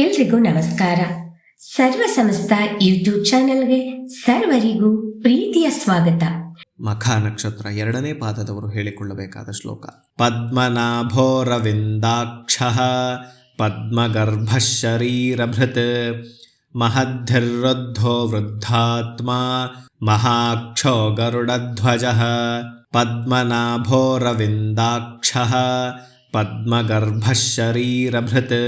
ಎಲ್ರಿಗೂ ನಮಸ್ಕಾರ. ಸರ್ವ ಸಮಸ್ತ ಯೂಟ್ಯೂಬ್ ಚಾನೆಲ್ಗೆ ಸರ್ವರಿಗೂ ಪ್ರೀತಿಯ ಸ್ವಾಗತ. ಮಖ ನಕ್ಷತ್ರ 2ನೇ ಪಾದದವರು ಹೇಳಿಕೊಳ್ಳಬೇಕಾದ ಶ್ಲೋಕ. ಪದ್ಮನಾಭೋರವಿಂದಾಕ್ಷಃ ಪದ್ಮಗರ್ಭಃ ಶರೀರಭೃತ್ ಮಹದ್ಧಿರ್ವೃದ್ಧೋ ವೃದ್ಧಾತ್ಮಾ ಮಹಾಕ್ಷೋ ಗರುಡಧ್ವಜಃ. ಪದ್ಮನಾಭೋರವಿಂದಾಕ್ಷಃ ಪದ್ಮಗರ್ಭಃ ಶರೀರಭೃತ್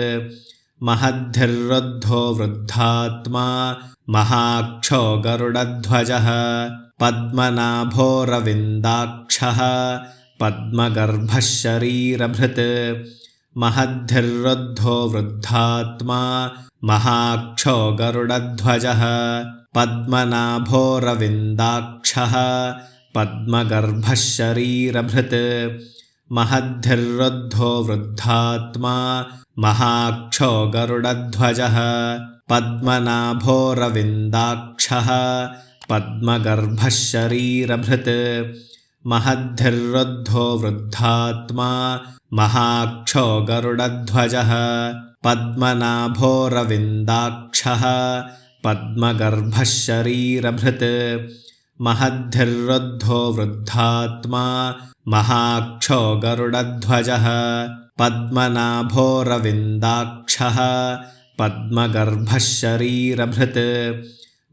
ಮಹದ್ಧಿರ್ವೃದ್ಧೋ ವೃದ್ಧಾತ್ಮಾ ಮಹಾಕ್ಷೋ ಗರುಡಧ್ವಜಃ. ಪದ್ಮನಾಭೋರವಿಂದಾಕ್ಷಃ ಪದ್ಮಗರ್ಭಃ ಶರೀರಭೃತ್ ಮಹದ್ಧಿರ್ವೃದ್ಧೋ ವೃದ್ಧಾತ್ಮಾ ಮಹಾಕ್ಷೋ ಗರುಡಧ್ವಜಃ. ಪದ್ಮನಾಭೋರವಿಂದಾಕ್ಷಃ ಪದ್ಮಗರ್ಭಃ ಶರೀರಭೃತ್ ಮಹದ್ಧಿರ್ವೃದ್ಧೋ ವೃದ್ಧಾತ್ಮಾ ಮಹಾಕ್ಷೋ ಗರುಡಧ್ವಜಃ. ಪದ್ಮನಾಭೋರವಿಂದಾಕ್ಷಃ ಪದ್ಮಗರ್ಭಃ ಶರೀರಭೃತ್ ಮಹದ್ಧಿರ್ವೃದ್ಧೋ ವೃದ್ಧಾತ್ಮಾ ಮಹಾಕ್ಷೋ ಗರುಡಧ್ವಜಃ. ಪದ್ಮನಾಭೋರವಿಂದಾಕ್ಷಃ ಪದ್ಮಗರ್ಭಃ ಶರೀರಭೃತ್ ಮಹದ್ಧಿರ್ವೃದ್ಧೋ ವೃದ್ಧಾತ್ಮಾ ಮಹಾಕ್ಷೋ ಗರುಡಧ್ವಜಃ. ಪದ್ಮನಾಭೋರವಿಂದಾಕ್ಷಃ ಪದ್ಮಗರ್ಭಃ ಶರೀರಭೃತ್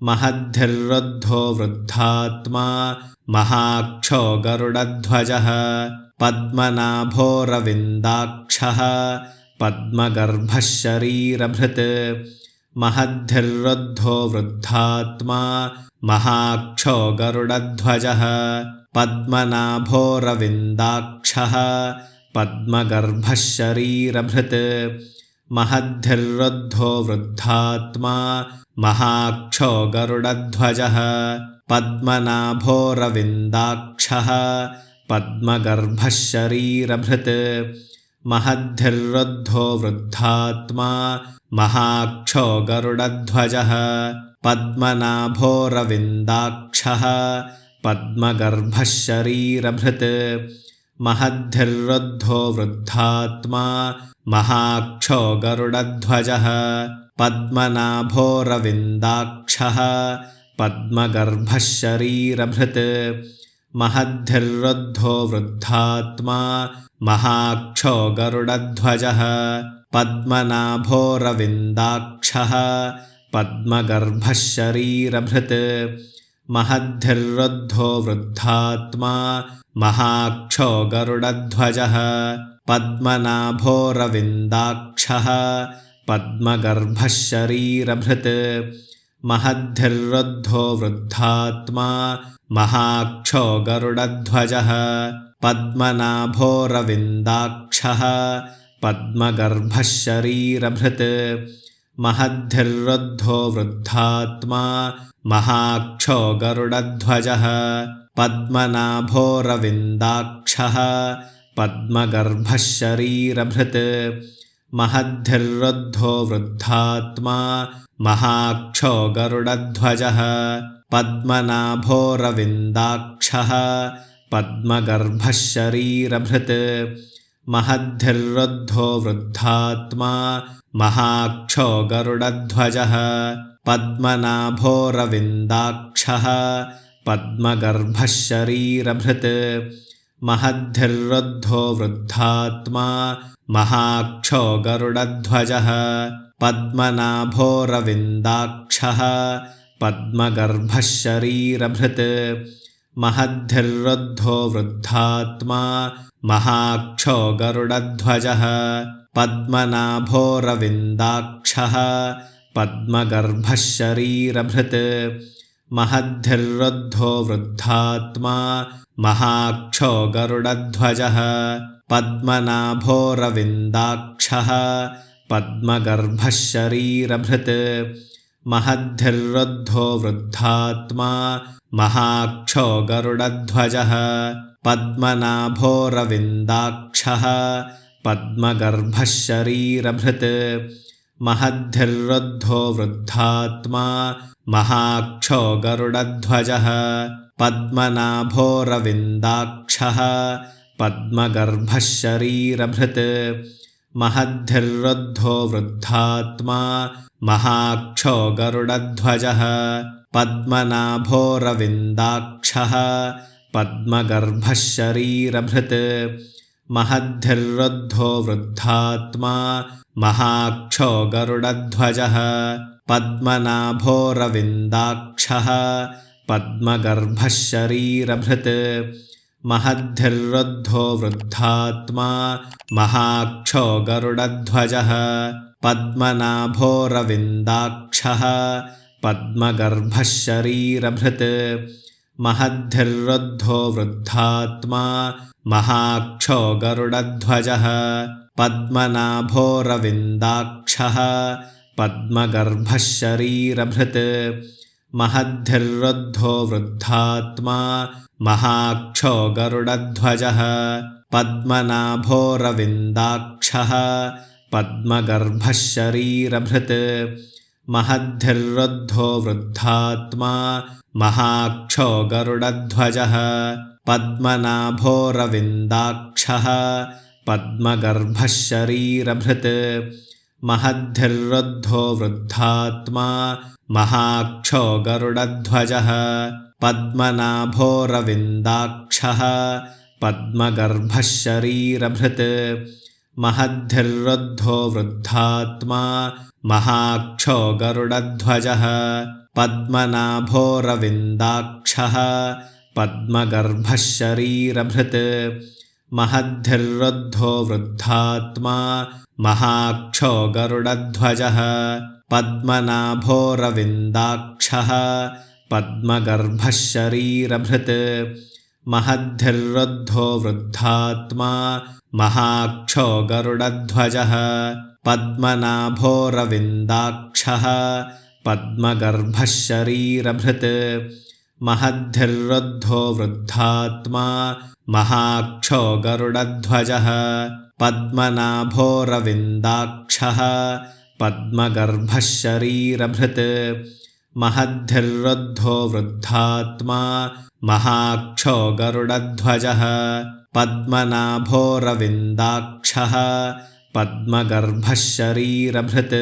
ಮಹದ್ಧಿರ್ವೃದ್ಧೋ ವೃದ್ಧಾತ್ಮಾ ಮಹಾಕ್ಷೋ ಗರುಡಧ್ವಜಃ. ಪದ್ಮನಾಭೋರವಿಂದಾಕ್ಷಃ ಪದ್ಮಗರ್ಭಃ ಶರೀರಭೃತ್ ಮಹದ್ಧಿರ್ವೃದ್ಧೋ ವೃದ್ಧಾತ್ಮಾ ಮಹಾಕ್ಷೋ ಗರುಡಧ್ವಜಃ. ಪದ್ಮನಾಭೋರವಿಂದಾಕ್ಷಃ ಪದ್ಮಗರ್ಭಃ ಶರೀರಭೃತ್ ಮಹದ್ಧಿರ್ವೃದ್ಧೋ ವೃದ್ಧಾತ್ಮಾ ಮಹಾಕ್ಷೋ ಗರುಡಧ್ವಜಃ. ಪದ್ಮನಾಭೋರವಿಂದಾಕ್ಷಃ ಪದ್ಮಗರ್ಭಃ ಶರೀರಭೃತ್ ಮಹದ್ಧಿರ್ವೃದ್ಧೋ ವೃದ್ಧಾತ್ಮಾ ಮಹಾಕ್ಷೋ ಗರುಡಧ್ವಜಃ. ಪದ್ಮನಾಭೋರವಿಂದಾಕ್ಷಃ ಪದ್ಮಗರ್ಭಃ ಶರೀರಭೃತ್ ಮಹದ್ಧಿರ್ವೃದ್ಧೋ ವೃದ್ಧಾತ್ಮಾ ಮಹಾಕ್ಷೋ ಗರುಡಧ್ವಜಃ. ಪದ್ಮನಾಭೋರವಿಂದಾಕ್ಷಃ ಪದ್ಮಗರ್ಭಃ ಶರೀರಭೃತ್ ಮಹದ್ಧಿರ್ವೃದ್ಧೋ ವೃದ್ಧಾತ್ಮಾ ಮಹಾಕ್ಷೋ ಗರುಡಧ್ವಜಃ. ಪದ್ಮನಾಭೋರವಿಂದಾಕ್ಷಃ ಪದ್ಮಗರ್ಭಃ ಶರೀರಭೃತ್ ಮಹದ್ಧಿರ್ವೃದ್ಧೋ ವೃದ್ಧಾತ್ಮಾ ಮಹಾಕ್ಷೋ ಗರುಡಧ್ವಜಃ. ಪದ್ಮನಾಭೋರವಿಂದಾಕ್ಷಃ ಪದ್ಮಗರ್ಭಃ ಶರೀರಭೃತ್ ಮಹದ್ಧಿರ್ವೃದ್ಧೋ ವೃದ್ಧಾತ್ಮಾ ಮಹಾಕ್ಷೋ ಗರುಡಧ್ವಜಃ. ಪದ್ಮನಾಭೋರವಿಂದಾಕ್ಷಃ ಪದ್ಮಗರ್ಭಃ ಶರೀರಭೃತ್ ಮಹದ್ಧಿರ್ವೃದ್ಧೋ ವೃದ್ಧಾತ್ಮಾ ಮಹಾಕ್ಷೋ ಗರುಡಧ್ವಜಃ. ಪದ್ಮನಾಭೋರವಿಂದಾಕ್ಷಃ ಪದ್ಮಗರ್ಭಃ ಶರೀರಭೃತ್ ಮಹದ್ಧಿರ್ವೃದ್ಧೋ ವೃದ್ಧಾತ್ಮಾ ಮಹಾಕ್ಷೋ ಗರುಡಧ್ವಜಃ. ಪದ್ಮನಾಭೋರವಿಂದಾಕ್ಷಃ ಪದ್ಮಗರ್ಭಃ ಶರೀರಭೃತ್ ಮಹದ್ಧಿರ್ವೃದ್ಧೋ ವೃದ್ಧಾತ್ಮಾ ಮಹಾಕ್ಷೋ ಗರುಡಧ್ವಜಃ. ಪದ್ಮನಾಭೋರವಿಂದಾಕ್ಷಃ ಪದ್ಮಗರ್ಭಃ ಶರೀರಭೃತ್ ಮಹದ್ಧಿರ್ವೃದ್ಧೋ ವೃದ್ಧಾತ್ಮಾ ಮಹಾಕ್ಷೋ ಗರುಡಧ್ವಜಃ. ಪದ್ಮನಾಭೋರವಿಂದಾಕ್ಷಃ ಪದ್ಮಗರ್ಭಃ ಶರೀರಭೃತ್ ಮಹದ್ಧಿರ್ವೃದ್ಧೋ ವೃದ್ಧಾತ್ಮಾ ಮಹಾಕ್ಷೋ ಗರುಡಧ್ವಜಃ. ಪದ್ಮನಾಭೋರವಿಂದಾಕ್ಷಃ ಪದ್ಮಗರ್ಭಃ ಶರೀರಭೃತ್ ಮಹದ್ಧಿರ್ವೃದ್ಧೋ ವೃದ್ಧಾತ್ಮಾ ಮಹಾಕ್ಷೋ ಗರುಡಧ್ವಜಃ. ಪದ್ಮನಾಭೋರವಿಂದಾಕ್ಷಃ ಪದ್ಮಗರ್ಭಃ ಶರೀರಭೃತ್ ಮಹದ್ಧಿರ್ವೃದ್ಧೋ ವೃದ್ಧಾತ್ಮಾ ಮಹಾಕ್ಷೋ ಗರುಡಧ್ವಜಃ. ಪದ್ಮನಾಭೋರವಿಂದಾಕ್ಷಃ ಪದ್ಮಗರ್ಭಃ ಶರೀರಭೃತ್ ಮಹದ್ಧಿರ್ವೃದ್ಧೋ ವೃದ್ಧಾತ್ಮಾ ಮಹಾಕ್ಷೋ ಗರುಡಧ್ವಜಃ. ಪದ್ಮನಾಭೋರವಿಂದಾಕ್ಷಃ ಪದ್ಮಗರ್ಭಃ ಶರೀರಭೃತ್ महद्धिर्रुद्धो वृद्धात्मा महाक्षो गरुडध्वजः पद्मनाभोरविन्दाक्षः पद्मगर्भः शरीरभृत् महद्धिर्रुद्धो वृद्धात्मा महाक्षो गरुडध्वजः पद्मनाभोरविन्दाक्षः पद्मगर्भः शरीरभृत् महद्धिर्रुद्धो वृद्धात्मा महाक्षो गरुडध्वजः पद्मनाभोरविन्दाक्षः पद्मगर्भः शरीरभृत् महद्धिर्रुद्धो वृद्धात्मा महाक्षो गरुडध्वजः पद्मनाभोरविन्दाक्षः पद्मगर्भः शरीरभृत् महद्धिर्रुद्धो वृद्धात्मा महाक्षो गरुडध्वजः पद्मनाभोरविन्दाक्षः पद्मगर्भः शरीरभृत् महद्धिर्रुद्धो वृद्धात्मा महाक्षो गरुडध्वजः पद्मनाभोरविन्दाक्षः पद्मगर्भः शरीरभृत् महद्धिर्रुद्धो वृद्धात्मा महाक्षो गरुडध्वजः पद्मनाभोरविन्दाक्षः पद्मगर्भः शरीरभृत् महद्धिर्रुद्धो वृद्धात्मा महाक्षो गरुडध्वजः पद्मनाभोरविन्दाक्षः पद्मगर्भः शरीरभृत् महद्धिर्रुद्धो वृद्धात्मा महाक्षो गरुडध्वजः पद्मनाभोरविन्दाक्षः पद्मगर्भः शरीरभृत् महद्धिर्रुद्धो वृद्धात्मा महाक्षो गरुडध्वजः पद्मनाभोरविन्दाक्षः पद्मगर्भः शरीरभृत् महद्धिर्रुद्धो वृद्धात्मा महाक्षो गरुडध्वजः पद्मनाभोरविन्दाक्षः पद्मगर्भः शरीरभृत् महद्धिर्रुद्धो वृद्धात्मा महाक्षो गरुडध्वजः पद्मनाभोरविन्दाक्षः पद्मगर्भः शरीरभृत्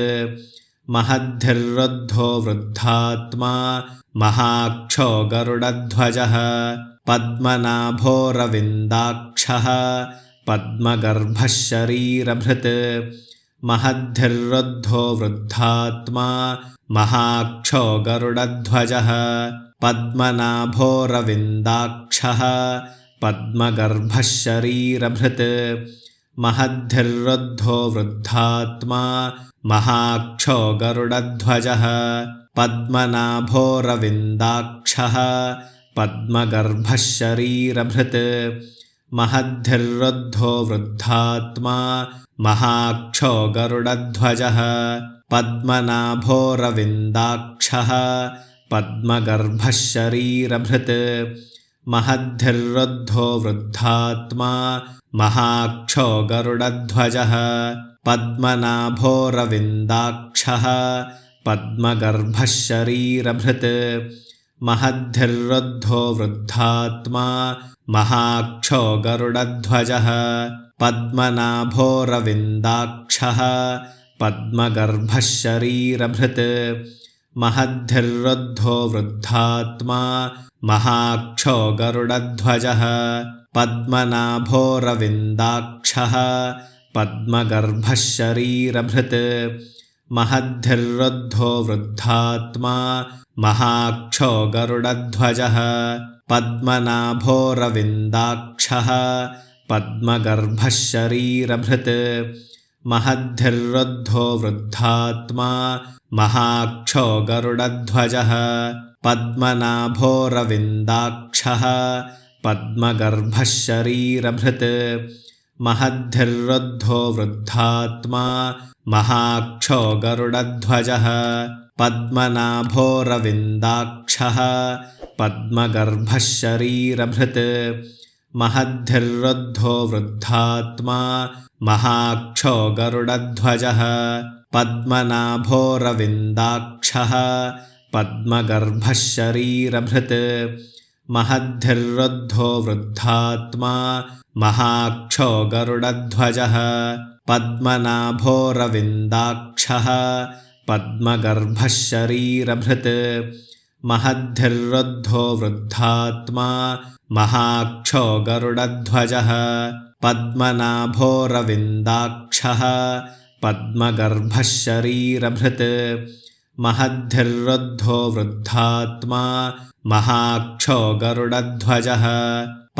महद्धिर्रुद्धो वृद्धात्मा महाक्षो गरुडध्वजः पद्मनाभोरविन्दाक्षः पद्मगर्भः शरीरभृत् महद्धिर्रुद्धो वृद्धात्मा महाक्षो गरुडध्वजः पद्मनाभोरविन्दाक्षः पद्मगर्भः शरीरभृत् महद्धिर्रुद्धो वृद्धात्मा महाक्षो गरुडध्वजः पद्मनाभोरविन्दाक्षः पद्मगर्भः शरीरभृत् महद्धिर्रुद्धो वृद्धात्मा महाक्षो गरुडध्वजः पद्मनाभोरविन्दाक्षः पद्मगर्भः शरीरभृत् महद्धिर्रुद्धो वृद्धात्मा महाक्षो गरुडध्वजः पद्मनाभोरविन्दाक्षः पद्मगर्भः शरीरभृत् महद्धिर्रुद्धो वृद्धात्मा महाक्षो गरुडध्वजः पद्मनाभोरविन्दाक्षः पद्मगर्भः शरीरभृत् महद्धिर्रुद्धो वृद्धात्मा महाक्षो गरुडध्वजः पद्मनाभोरविन्दाक्षः पद्मगर्भः शरीरभृत् महद्धिर्रुद्धो वृद्धात्मा महाक्षो गरुडध्वजः पद्मनाभोरविन्दाक्षः पद्मगर्भः शरीरभृत् महद्धिर्रुद्धो वृद्धात्मा महाक्षो गरुडध्वजः पद्मनाभोरविन्दाक्षः पद्मगर्भः शरीरभृत् महद्धिर्रुद्धो वृद्धात्मा महाक्षो गरुडध्वजः पद्मनाभोरविन्दाक्षः पद्मगर्भः शरीरभृत् महद्धिर्रुद्धो वृद्धात्मा महाक्षो गरुडध्वजः पद्मनाभोरविन्दाक्षः पद्मगर्भः शरीरभृत् महद्धिर्रुद्धो वृद्धात्मा महाक्षो गरुडध्वजः पद्मनाभोरविन्दाक्षः पद्मगर्भः शरीरभृत् महद्धिर्वृद्धो वृद्धात्मा महाक्षो गरुडध्वजः पद्मनाभोरविन्दाक्षः पद्मगर्भः शरीरभृत् महद्धिर्वृद्धो वृद्धात्मा महाक्षो गरुडध्वजः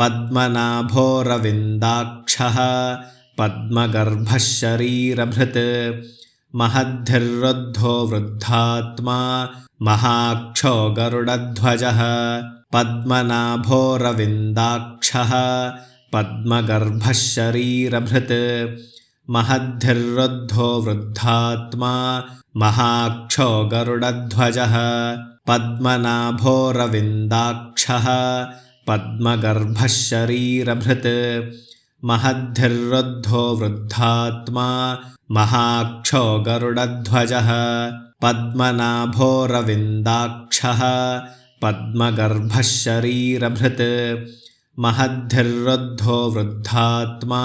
पद्मनाभोरविन्दाक्षः पद्मगर्भः शरीरभृत् महद्धिर्वृद्धो वृद्धात्मा महाक्षो गरुडध्वजः पद्मनाभोरविन्दाक्षः पद्मगर्भः शरीरभृत् महद्धिर्वृद्धो वृद्धात्मा महाक्षो गरुडध्वजः पद्मनाभोरविन्दाक्षः पद्मगर्भः शरीरभृत् महद्धिर्वृद्धो वृद्धात्मा महाक्षो गरुडध्वजः पद्मनाभोरविन्दाक्षः पद्मगर्भः शरीरभृत् महद्धिर्वृद्धो वृद्धात्मा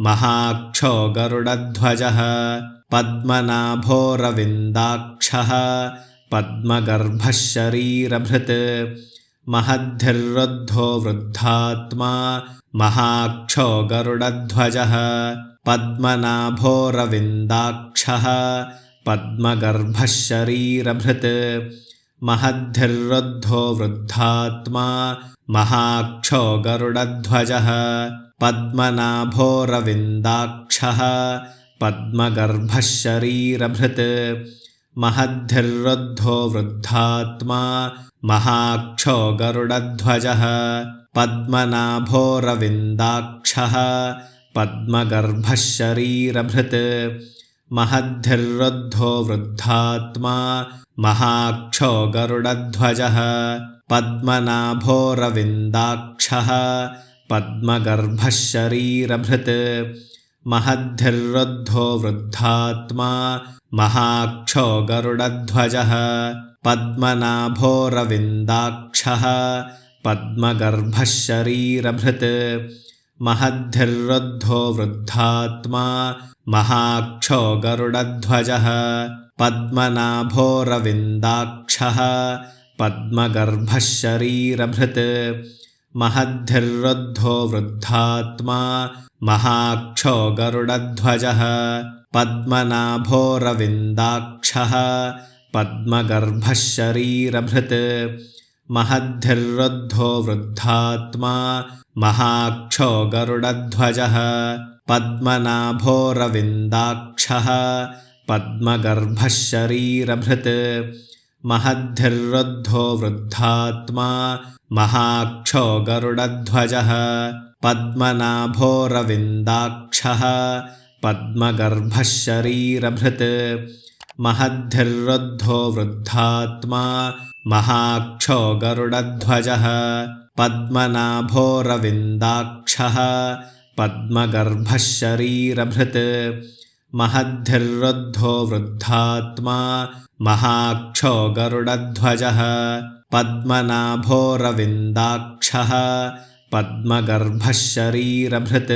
महाक्षो गरुडध्वजः पद्मनाभोरविन्दाक्षः पद्मगर्भः शरीरभृत् महद्धिर्वृद्धो वृद्धात्मा महाक्षो गरुडध्वजः पद्मनाभोरविन्दाक्षः पद्मगर्भः शरीरभृत् महद्धिर्वृद्धो वृद्धात्मा महाक्षो गरुडध्वजः पद्मनाभोरविन्दाक्षः पद्मगर्भः शरीरभृत् महद्धिर्वृद्धो वृद्धात्मा महाक्षो गरुडध्वजः पद्मनाभोरविन्दाक्षः पद्मगर्भः शरीरभृत् महद्धिर्वृद्धो वृद्धात्मा महाक्षो गरुडध्वजः पद्मनाभोरविन्दाक्षः पद्मगर्भः शरीरभृत् महद्धिर्वृद्धो वृद्धात्मा महाक्षो गरुडध्वजः पद्मनाभोरविन्दाक्षः पद्मगर्भः शरीरभृत् महद्धिर्वृद्धो वृद्धात्मा महाक्षो गरुडध्वजः पद्मनाभोरविन्दाक्षः पद्मगर्भः शरीरभृत् महद्धिर्वृद्धो वृद्धात्मा महाक्षो गरुडध्वजः पद्मनाभोरविन्दाक्षः पद्मगर्भः शरीरभृत् महद्धिर्वृद्धो वृद्धात्मा महाक्षो गरुडध्वजः पद्मनाभोरविन्दाक्षः पद्मगर्भः शरीरभृत् महद्धिर्वृद्धो वृद्धात्मा महाक्षो गरुडध्वजः पद्मनाभोरविन्दाक्षः पद्मगर्भः शरीरभृत् महद्धिर्वृद्धो वृद्धात्मा महाक्षो गरुडध्वजः पद्मनाभोरविन्दाक्षः पद्मगर्भः शरीरभृत् महद्धिर्वृद्धो वृद्धात्मा महाक्षो गरुडध्वजः पद्मनाभोरविन्दाक्षः पद्मगर्भः शरीरभृत्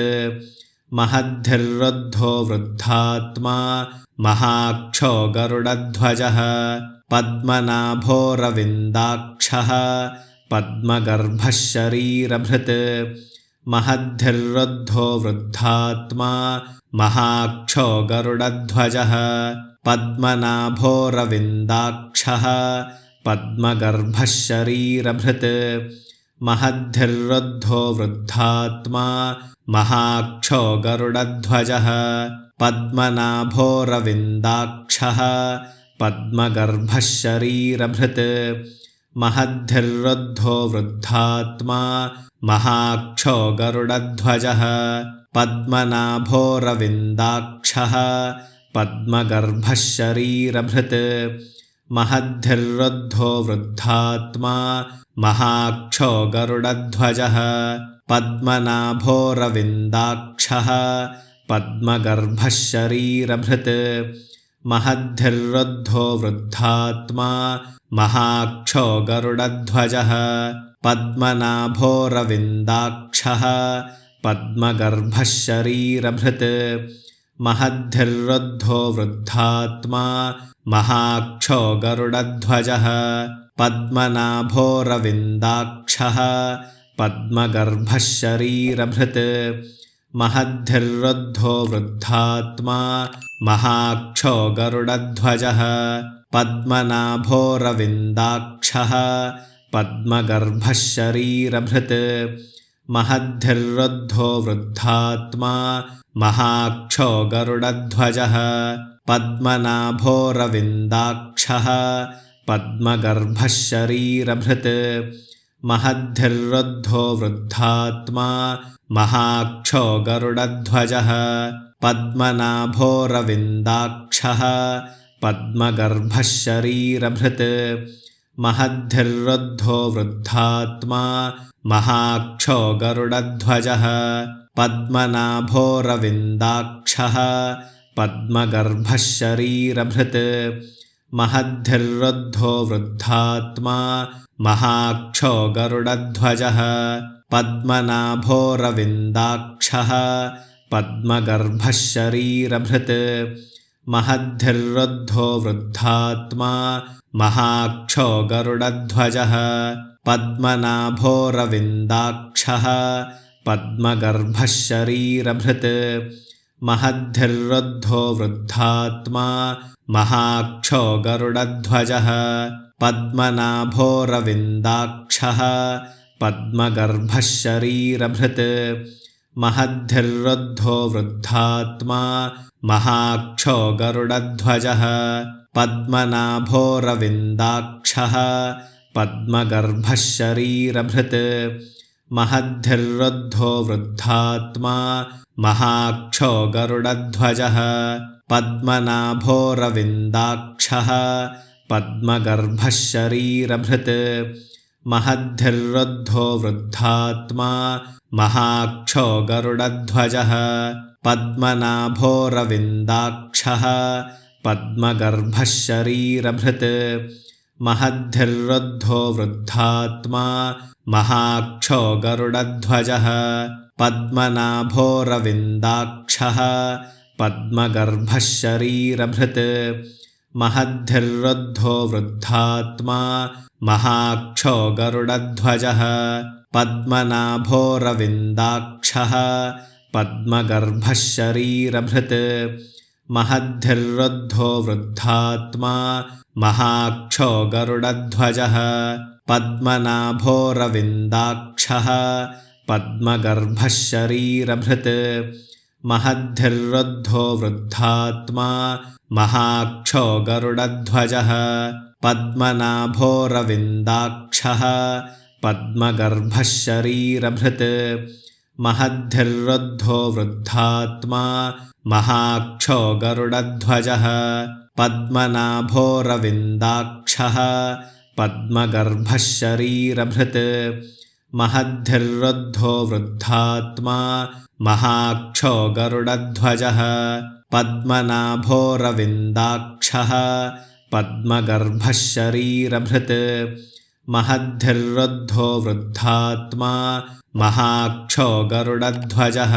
महद्धिर्वृद्धो वृद्धात्मा महाक्षो गरुडध्वजः पद्मनाभोरविन्दाक्षः पद्मगर्भः शरीरभृत् महद्धिर्वृद्धो वृद्धात्मा महाक्षो गरुडध्वजः पद्मनाभोरविन्दाक्षः पद्मगर्भः शरीरभृत् महद्धिर्वृद्धो वृद्धात्मा महाक्षो गरुडध्वजः पद्मनाभोरविन्दाक्षः पद्मगर्भः शरीरभृत् महद्धिर्वृद्धो वृद्धात्मा महाक्षो गरुडध्वजः पद्मनाभोरविन्दाक्षः पद्मगर्भः शरीरभृत् महद्धिर्वृद्धो वृद्धात्मा महाक्षो गरुडध्वजः पद्मनाभोरविन्दाक्षः पद्मगर्भः शरीरभृत् महद्धिर्वृद्धो वृद्धात्मा महाक्षो गरुडध्वजः पद्मनाभोरविन्दाक्षः पद्मगर्भः शरीरभृत् महद्धिर्वृद्धो वृद्धात्मा महाक्षो गरुडध्वजः पद्मनाभोरविन्दाक्षः पद्मगर्भः शरीरभृत् महद्धिर्वृद्धो वृद्धात्मा महाक्षो गरुडध्वजः पद्मनाभोरविन्दाक्षः पद्मगर्भः शरीरभृत् महद्धिर्वृद्धो वृद्धात्मा महाक्षो गरुडध्वजः पद्मनाभोरविन्दाक्षः पद्मगर्भः शरीरभृत् महद्धिर्वृद्धो वृद्धात्मा महाक्षो गरुडध्वजः पद्मनाभोरविन्दाक्षः पद्मगर्भः शरीरभृत् महद्धिर्वृद्धो वृद्धात्मा महाक्षो गरुडध्वजः पद्मनाभोरविन्दाक्षः पद्मगर्भः शरीरभृत् महद्धिर्वृद्धो वृद्धात्मा महाक्षो गरुडध्वजः पद्मनाभोरविन्दाक्षः पद्मगर्भः शरीरभृत् महद्धिर्वृद्धो वृद्धात्मा महाक्षो गरुडध्वजः पद्मनाभोरविन्दाक्षः पद्मगर्भः शरीरभृत् महद्धिर्वृद्धो वृद्धात्मा महाक्षो गरुडध्वजः पद्मनाभोरविन्दाक्षः पद्मगर्भः शरीरभृत् महद्धिर्वृद्धो वृद्धात्मा महाक्षो गरुडध्वजः पद्मनाभोरविन्दाक्षः पद्मगर्भः शरीरभृत् महद्धिर्वृद्धो वृद्धात्मा महाक्षो गरुडध्वजः पद्मनाभोरविन्दाक्षः पद्मगर्भः शरीरभृत् महद्धिर्वृद्धो वृद्धात्मा महाक्षो गरुडध्वजः पद्मनाभोरविन्दाक्षः पद्मगर्भः शरीरभृत् महद्धिर्वृद्धो वृद्धात्मा महाक्षो गरुडध्वजः पद्मनाभोरविन्दाक्षः पद्मगर्भः शरीरभृत् महद्धिर्वृद्धो वृद्धात्मा महाक्षो गरुडध्वजः पद्मनाभोरविन्दाक्षः पद्मगर्भः शरीरभृत् महद्धिर्वृद्धो वृद्धात्मा महाक्षो गरुडध्वजः पद्मनाभोरविन्दाक्षः पद्मगर्भः शरीरभृत् महद्धिर्वृद्धो वृद्धात्मा महाक्षो गरुडध्वजः पद्मनाभोरविन्दाक्षः पद्मगर्भः शरीरभृत् महद्धिर्वृद्धो वृद्धात्मा महाक्षो गरुडध्वजः पद्मनाभोरविन्दाक्षः पद्मगर्भः शरीरभृत् महद्धिर्वृद्धो वृद्धात्मा महाक्षो गरुडध्वजः पद्मनाभोरविन्दाक्षः पद्मगर्भः शरीरभृत् महद्धिर्वृद्धो वृद्धात्मा महाक्षो गरुडध्वजः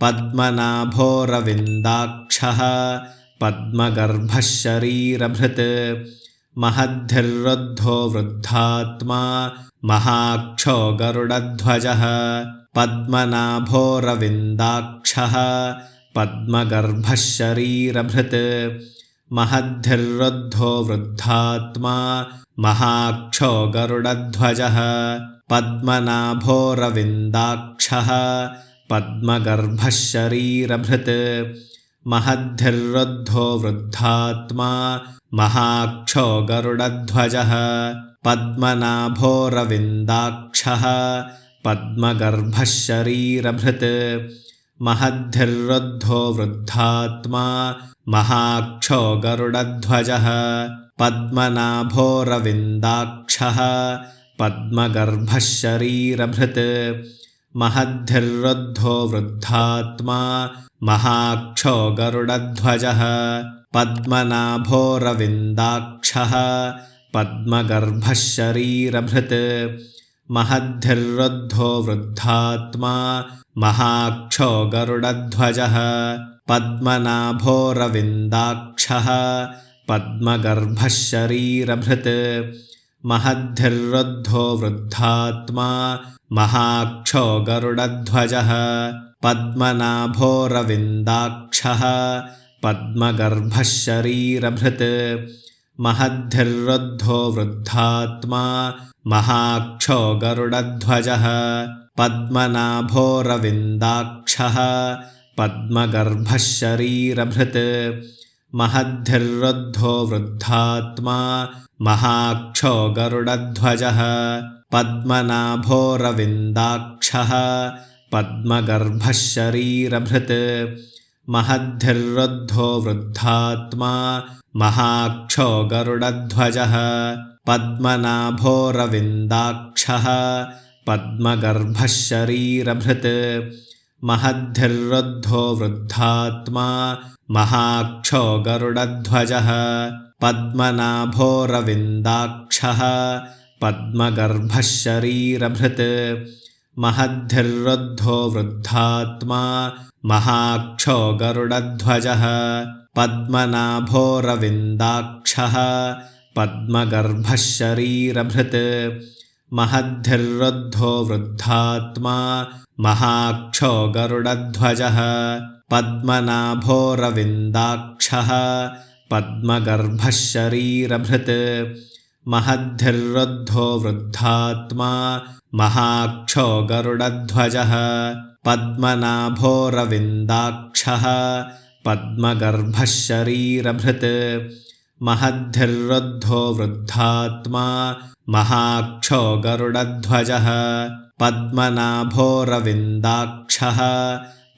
पद्मनाभोरविन्दाक्षः पद्मगर्भः शरीरभृत् महद्धिर्वृद्धो वृद्धात्मा महाक्षो गरुडध्वजः पद्मनाभोरविन्दाक्षः पद्मगर्भः शरीरभृत् महद्धिर्वृद्धो वृद्धात्मा महाक्षो गरुडध्वजः पद्मनाभोरविन्दाक्षः पद्मगर्भः शरीरभृत् महद्धिर्वृद्धो वृद्धात्मा महाक्षो गरुडध्वजः पद्मनाभोरविन्दाक्षः पद्मगर्भः शरीरभृत् महद्धिर्वृद्धो वृद्धात्मा महाक्षो गरुडध्वजः पद्मनाभोरविन्दाक्षः पद्मगर्भः शरीरभृत् महद्धिर्वृद्धो वृद्धात्मा महाक्षो गरुडध्वजः पद्मनाभोरविन्दाक्षः पद्मगर्भः शरीरभृत् महद्धिर्वृद्धो वृद्धात्मा महाक्षो गरुडध्वजः पद्मनाभोरविन्दाक्षः पद्मगर्भः शरीरभृत् महद्धिर्वृद्धो वृद्धात्मा महाक्षो गरुडध्वजः पद्मनाभोरविन्दाक्षः पद्मगर्भः शरीरभृत् महद्धिर्वृद्धो वृद्धात्मा महाक्षो गरुडध्वजः पद्मनाभोरविन्दाक्षः पद्मगर्भः शरीरभृत् महद्धिर्वृद्धो वृद्धात्मा महाक्षो गरुडध्वजः पद्मनाभोरविन्दाक्षः पद्मगर्भः शरीरभृत् महद्धिर्वृद्धो वृद्धात्मा महाक्षो गरुडध्वजः पद्मनाभोरविन्दाक्षः पद्मगर्भः शरीरभृत् महद्धिर्वृद्धो वृद्धात्मा महाक्षो गरुडध्वजः पद्मनाभोरविन्दाक्षः पद्मगर्भः शरीरभृत् महद्धिर्वृद्धो वृद्धात्मा महाक्षो गरुडध्वजः पद्मनाभोरविन्दाक्षः पद्मगर्भः शरीरभृत् महद्धिर्वृद्धो वृद्धात्मा महाक्षो गरुडध्वजः पद्मनाभोरविन्दाक्षः पद्मगर्भः शरीरभृत् महद्धिर्वृद्धो वृद्धात्मा महाक्षो गरुडध्वजः पद्मनाभोरविन्दाक्षः पद्मगर्भः शरीरभृत् महद्धिर्वृद्धो वृद्धात्मा महाक्षो गरुडध्वजः पद्मनाभोरविन्दाक्षः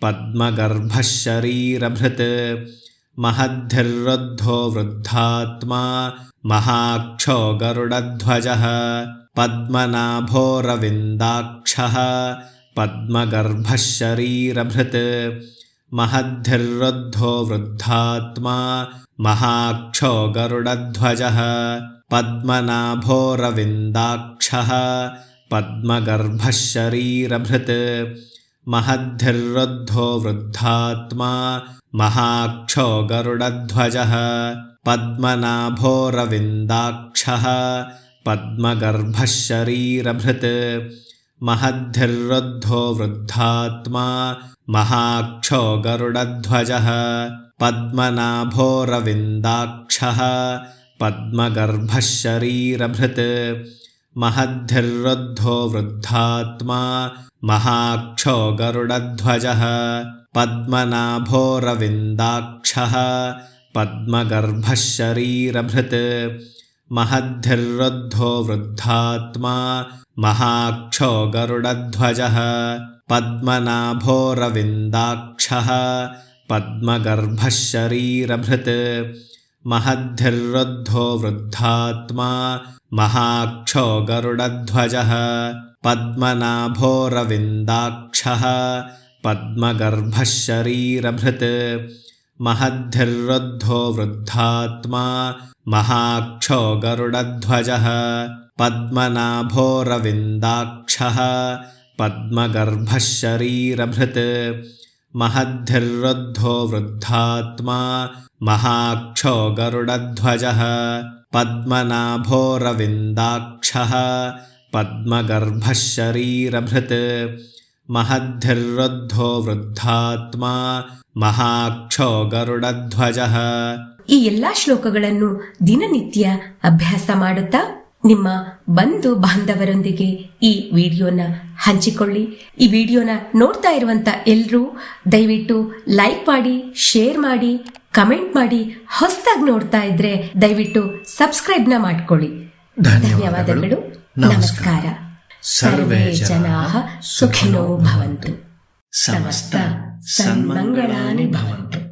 पद्मगर्भः शरीरभृत् महद्धिर्वृद्धो वृद्धात्मा महाक्षो गरुडध्वजः पद्मनाभोरविन्दाक्षः पद्मगर्भः शरीरभृत् महद्धिर्वृद्धो वृद्धात्मा महाक्षो गरुडध्वजः पद्मनाभोरविन्दाक्षः पद्मगर्भः शरीरभृत् महद्धिर्वृद्धो वृद्धात्मा महाक्षो गरुडध्वजः पद्मनाभोरविन्दाक्षः पद्मगर्भः शरीरभृत् महद्धिर्वृद्धो वृद्धात्मा महाक्षो गरुडध्वजः पद्मनाभोरविन्दाक्षः पद्मगर्भः शरीरभृत् महद्धिर्वृद्धो वृद्धात्मा महाक्षो गरुडध्वजः पद्मनाभोरविन्दाक्षः पद्मगर्भः शरीरभृत् महद्धिर्वृद्धो वृद्धात्मा महाक्षो गरुडध्वजः पद्मनाभोरविन्दाक्षः पद्मगर्भः शरीरभृत् महद्धिर्वृद्धो वृद्धात्मा महाक्षो गरुडध्वजः पद्मनाभोरविन्दाक्षः पद्मगर्भः शरीरभृत् महद्धिर्वृद्धो वृद्धात्मा महाक्षो गरुडध्वजः पद्मनाभोरविन्दाक्षः पद्मगर्भः शरीरभृत् महद्धिर्वृद्धो वृद्धात्मा महाक्षो गरुडध्वजः पद्मनाभोरविन्दाक्षः पद्मगर्भः शरीरभृत् महद्धिर्वृद्धो वृद्धात्मा महाक्षೋ ಗರುಡಧ್ವಜಃ. ಈ ಎಲ್ಲಾ ಶ್ಲೋಕಗಳನ್ನು ದಿನನಿತ್ಯ ಅಭ್ಯಾಸ ಮಾಡುತ್ತಾ ನಿಮ್ಮ ಬಂಧು ಬಾಂಧವರೊಂದಿಗೆ ಈ ವಿಡಿಯೋನ ಹಂಚಿಕೊಳ್ಳಿ. ಈ ವಿಡಿಯೋನ ನೋಡ್ತಾ ಇರುವಂತ ಎಲ್ಲರೂ ದಯವಿಟ್ಟು ಲೈಕ್ ಮಾಡಿ, ಶೇರ್ ಮಾಡಿ, ಕಮೆಂಟ್ ಮಾಡಿ. ಹೊಸದಾಗಿ ನೋಡ್ತಾ ಇದ್ರೆ ದಯವಿಟ್ಟು ಸಬ್ಸ್ಕ್ರೈಬ್ನ ಮಾಡ್ಕೊಳ್ಳಿ. ಧನ್ಯವಾದಗಳು. ನಮಸ್ಕಾರ. ಸರ್ವೇ ಜನಾಃ ಸುಖಿನೋ ಭವಂತು. ಸಮಸ್ತ ಸನ್ಮಂಗಳಾನಿ ಭವಂತು.